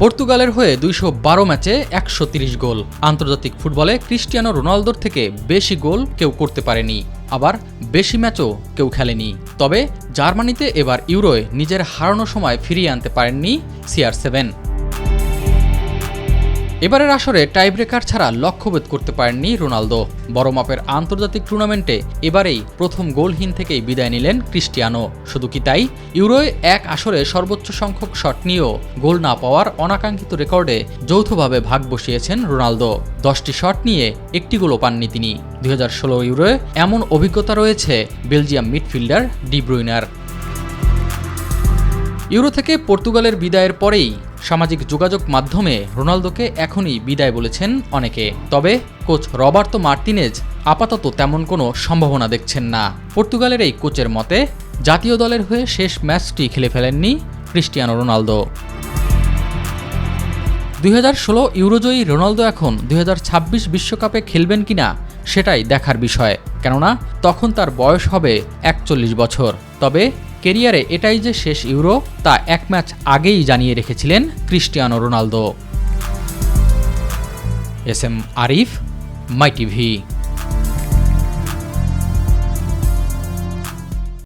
পর্তুগালের হয়ে ২১২ ম্যাচে ১৩০ গোল। আন্তর্জাতিক ফুটবলে ক্রিস্টিয়ানো রোনালদোর থেকে বেশি গোল কেউ করতে পারেনি, আবার বেশি ম্যাচও কেউ খেলেনি। তবে জার্মানিতে এবার ইউরোয় নিজের হারানো সময় ফিরিয়ে আনতে পারেননি CR7। এবারের আসরে টাইব্রেকার ছাড়া লক্ষ্যভেদ করতে পারেননি রোনালদো। বড় মাপের আন্তর্জাতিক টুর্নামেন্টে এবারেই প্রথম গোলহীন থেকেই বিদায় নিলেন ক্রিস্টিয়ানো। শুধু কি তাই, ইউরোয় এক আসরে সর্বোচ্চ সংখ্যক শট নিয়েও গোল না পাওয়ার অনাকাঙ্ক্ষিত রেকর্ডে যৌথভাবে ভাগ বসিয়েছেন রোনালদো। 10টি শট নিয়ে একটি গোলও পাননি তিনি। 2016 ইউরোয় এমন অভিজ্ঞতা রয়েছে বেলজিয়াম মিডফিল্ডার ডি ব্রুইনার। ইউরো থেকে পর্তুগালের বিদায়ের পরেই সামাজিক যোগাযোগ মাধ্যমে রোনালদোকে এখনই বিদায় বলেছেন অনেকে। তবে কোচ রবার্তো মার্তিনেজ আপাতত তেমন কোনো সম্ভাবনা দেখছেন না। পর্তুগালের এই কোচের মতে জাতীয় দলের হয়ে শেষ ম্যাচটি খেলে ফেলেননি ক্রিস্টিয়ানো রোনালদো। 2016 ইউরোজয়ী রোনালদো এখন 2026 বিশ্বকাপে খেলবেন কিনা সেটাই দেখার বিষয়, কেননা তখন তার বয়স হবে 41 বছর। তবে কেরিয়ারে এটাই যে শেষ ইউরো তা এক ম্যাচ আগেই জানিয়ে রেখেছিলেন ক্রিস্টিয়ানো রোনালদো। SM আরিফ, মাই টিভি।